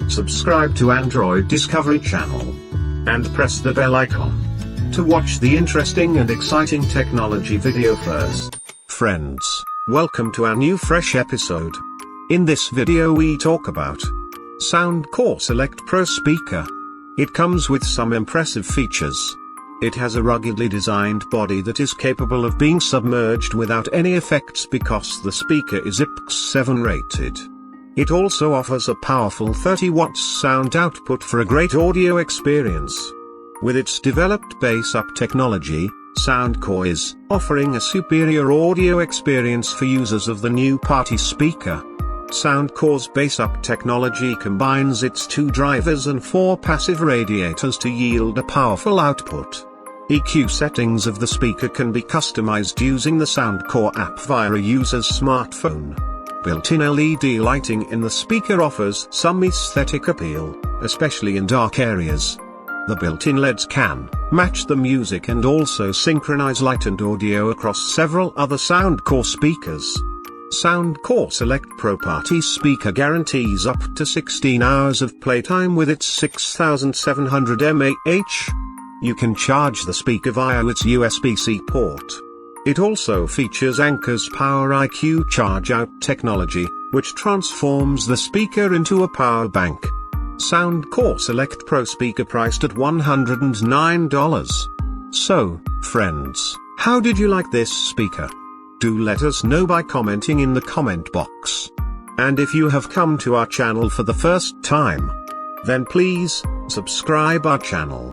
subscribe to Android Discovery Channel, and press the bell icon to watch the interesting and exciting technology video first. Friends, welcome to our new fresh episode. In this video we talk about Soundcore Select Pro speaker. It comes with some impressive features. It has a ruggedly designed body that is capable of being submerged without any effects because the speaker is IPX7 rated. It also offers a powerful 30 watts sound output for a great audio experience. With its developed bass-up technology, Soundcore is offering a superior audio experience for users of the new party speaker. Soundcore's bass-up technology combines its 2 drivers and 4 passive radiators to yield a powerful output. EQ settings of the speaker can be customized using the Soundcore app via a user's smartphone. Built-in LED lighting in the speaker offers some aesthetic appeal, especially in dark areas. The built-in LEDs can match the music and also synchronize light and audio across several other Soundcore speakers. Soundcore Select Pro Party speaker guarantees up to 16 hours of playtime with its 6700 mAh. You can charge the speaker via its USB-C port. It also features Anker's Power IQ charge-out technology, which transforms the speaker into a power bank. Soundcore Select Pro speaker priced at $109. So, friends, how did you like this speaker? Do let us know by commenting in the comment box. And if you have come to our channel for the first time, then please, subscribe our channel.